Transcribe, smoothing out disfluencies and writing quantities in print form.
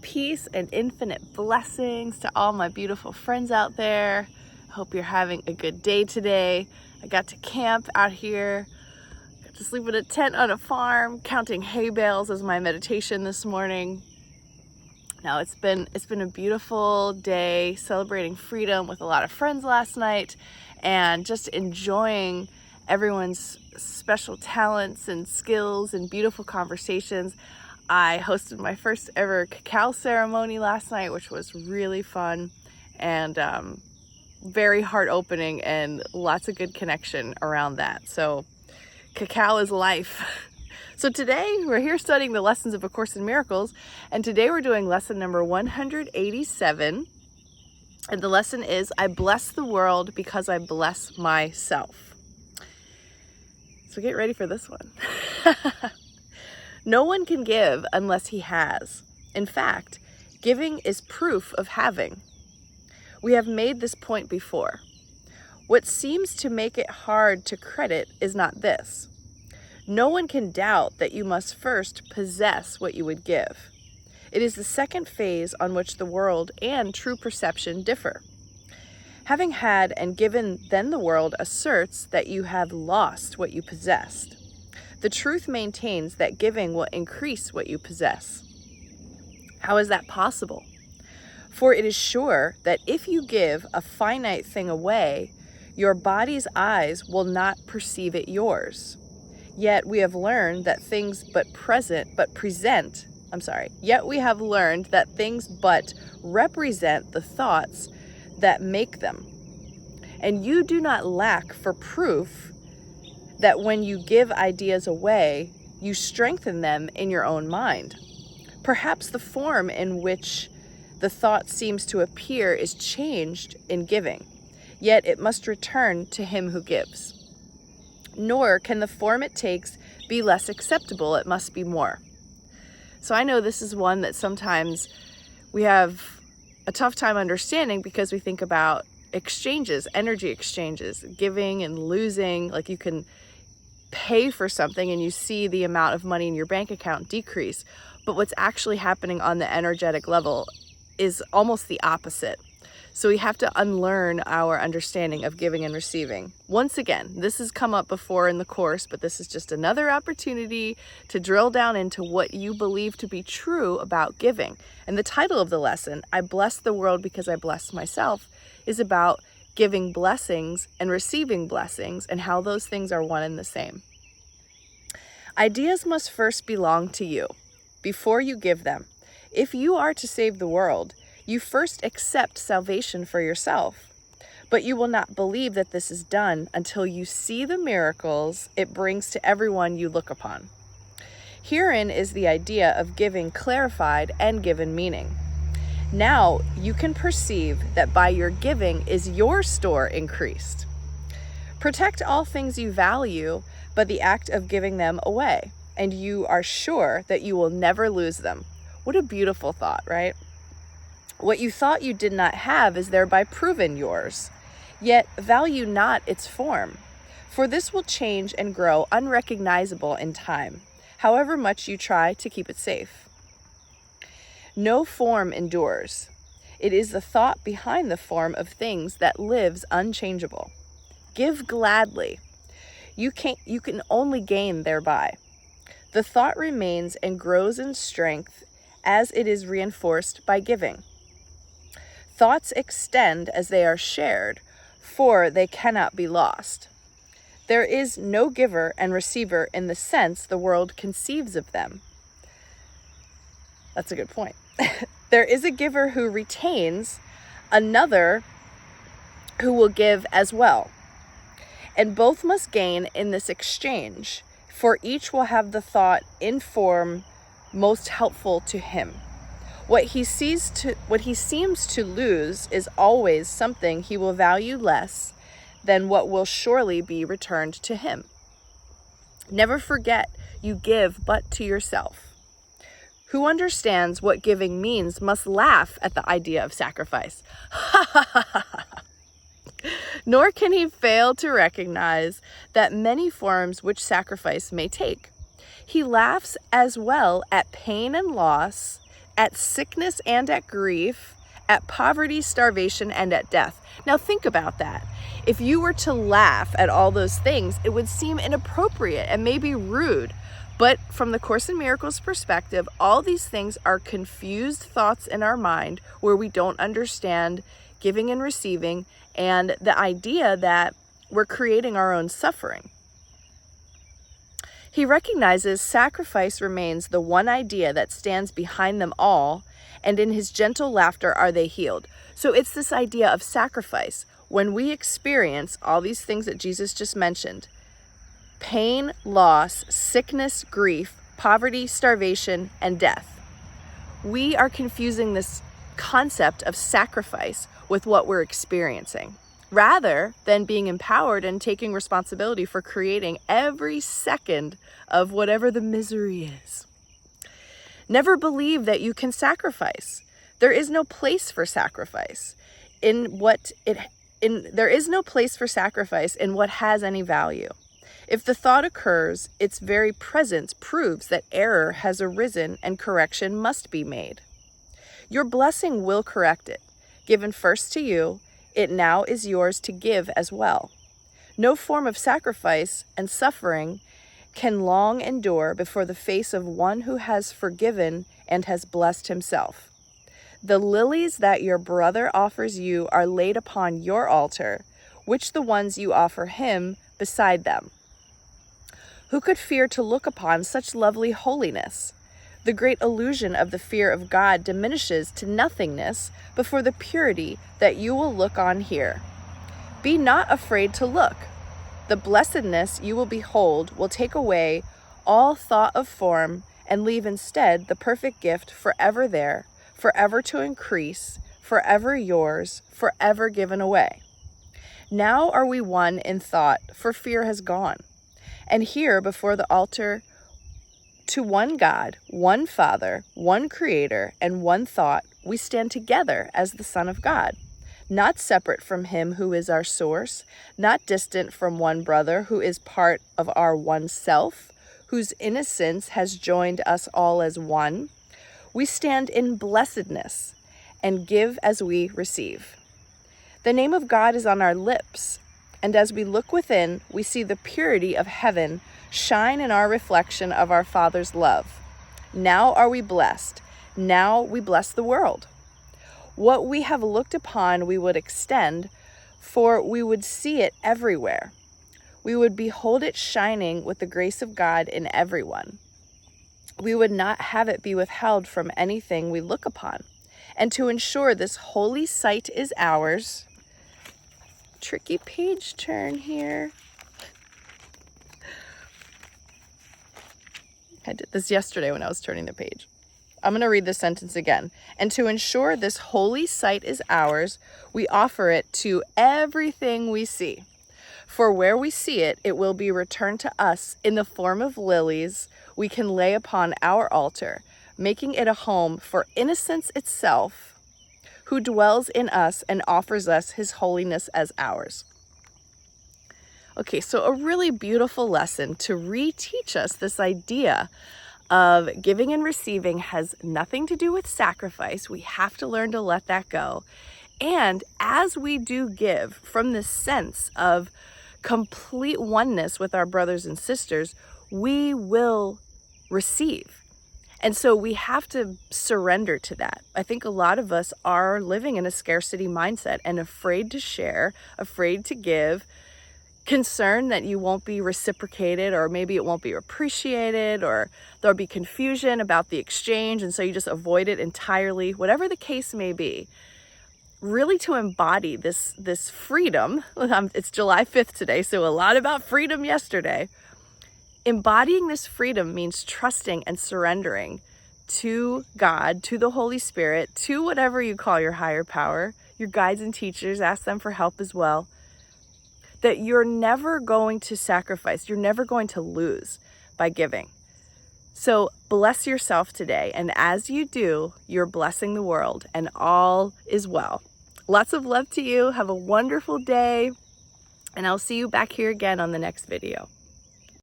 peace and infinite blessings to all my beautiful friends out there. I hope you're having a good day today. I got to camp out here, got to sleep in a tent on a farm, counting hay bales as my meditation this morning. Now it's been a beautiful day, celebrating freedom with a lot of friends last night and just enjoying everyone's special talents and skills and beautiful conversations. I hosted my first ever cacao ceremony last night, which was really fun and very heart-opening, and lots of good connection around that. So cacao is life. So today we're here studying the lessons of A Course in Miracles, and today we're doing lesson number 187. And the lesson is, I bless the world because I bless myself. So get ready for this one. No one can give unless he has. In fact, giving is proof of having. We have made this point before. What seems to make it hard to credit is not this. No one can doubt that you must first possess what you would give. It is the second phase on which the world and true perception differ. Having had and given, then the world asserts that you have lost what you possessed. The truth maintains that giving will increase what you possess. How is that possible? For it is sure that if you give a finite thing away, your body's eyes will not perceive it yours. Yet we have learned that things but represent the thoughts that make them. And you do not lack for proof that when you give ideas away, you strengthen them in your own mind. Perhaps the form in which the thought seems to appear is changed in giving, yet it must return to him who gives. Nor can the form it takes be less acceptable, it must be more. So I know this is one that sometimes we have a tough time understanding because we think about exchanges, energy exchanges, giving and losing. Like, you can pay for something and you see the amount of money in your bank account decrease, but what's actually happening on the energetic level is almost the opposite. So we have to unlearn our understanding of giving and receiving. Once again, this has come up before in the course, but this is just another opportunity to drill down into what you believe to be true about giving. And the title of the lesson, I bless the world because I bless myself, is about giving blessings and receiving blessings and how those things are one and the same. Ideas must first belong to you before you give them. If you are to save the world, you first accept salvation for yourself, but you will not believe that this is done until you see the miracles it brings to everyone you look upon. Herein is the idea of giving clarified and given meaning. Now you can perceive that by your giving is your store increased. Protect all things you value by the act of giving them away, and you are sure that you will never lose them. What a beautiful thought, right? What you thought you did not have is thereby proven yours. Yet value not its form, for this will change and grow unrecognizable in time, however much you try to keep it safe. No form endures. It is the thought behind the form of things that lives unchangeable. Give gladly. You can only gain thereby. The thought remains and grows in strength as it is reinforced by giving. Thoughts extend as they are shared, for they cannot be lost. There is no giver and receiver in the sense the world conceives of them. That's a good point. There is a giver who retains, another who will give as well. And both must gain in this exchange, for each will have the thought in form most helpful to him. What he seems to lose is always something he will value less than what will surely be returned to him. Never forget, you give but to yourself. Who understands what giving means must laugh at the idea of sacrifice. Nor can he fail to recognize that many forms which sacrifice may take. He laughs as well at pain and loss at sickness and at grief, at poverty, starvation, and at death. Now think about that. If you were to laugh at all those things, it would seem inappropriate and maybe rude. But from the Course in Miracles perspective, all these things are confused thoughts in our mind where we don't understand giving and receiving, and the idea that we're creating our own suffering. He recognizes sacrifice remains the one idea that stands behind them all, and in his gentle laughter are they healed. So it's this idea of sacrifice. When we experience all these things that Jesus just mentioned, pain, loss, sickness, grief, poverty, starvation, and death, we are confusing this concept of sacrifice with what we're experiencing, rather than being empowered and taking responsibility for creating every second of whatever the misery is. Never believe that you can sacrifice. There is no place for sacrifice there is no place for sacrifice in what has any value. If the thought occurs, its very presence proves that error has arisen and correction must be made. Your blessing will correct it. Given first to you, it now is yours to give as well. No form of sacrifice and suffering can long endure before the face of one who has forgiven and has blessed himself. The lilies that your brother offers you are laid upon your altar, which the ones you offer him beside them. Who could fear to look upon such lovely holiness? The great illusion of the fear of God diminishes to nothingness before the purity that you will look on here. Be not afraid to look. The blessedness you will behold will take away all thought of form and leave instead the perfect gift forever there, forever to increase, forever yours, forever given away. Now are we one in thought, for fear has gone. And here before the altar, to one God, one Father, one Creator, and one thought, we stand together as the Son of God, not separate from Him who is our source, not distant from one brother who is part of our one self, whose innocence has joined us all as one. We stand in blessedness and give as we receive. The name of God is on our lips, and as we look within, we see the purity of heaven shine in our reflection of our Father's love. Now are we blessed. Now we bless the world. What we have looked upon we would extend, for we would see it everywhere. We would behold it shining with the grace of God in everyone. We would not have it be withheld from anything we look upon. And to ensure this holy sight is ours, tricky page turn here. I did this yesterday when I was turning the page. I'm going to read this sentence again. And to ensure this holy sight is ours, we offer it to everything we see. For where we see it, it will be returned to us in the form of lilies we can lay upon our altar, making it a home for innocence itself, who dwells in us and offers us his holiness as ours. Okay, so a really beautiful lesson to reteach us this idea of giving and receiving has nothing to do with sacrifice. We have to learn to let that go. And as we do give from this sense of complete oneness with our brothers and sisters, we will receive. And so we have to surrender to that. I think a lot of us are living in a scarcity mindset and afraid to share, afraid to give, concerned that you won't be reciprocated, or maybe it won't be appreciated, or there'll be confusion about the exchange, and so you just avoid it entirely. Whatever the case may be, really to embody this freedom. It's July 5th today, so a lot about freedom yesterday. Embodying this freedom means trusting and surrendering to God, to the Holy Spirit, to whatever you call your higher power, your guides and teachers. Ask them for help as well. That you're never going to sacrifice, you're never going to lose by giving. So bless yourself today, and as you do, you're blessing the world, and all is well. Lots of love to you. Have a wonderful day, and I'll see you back here again on the next video.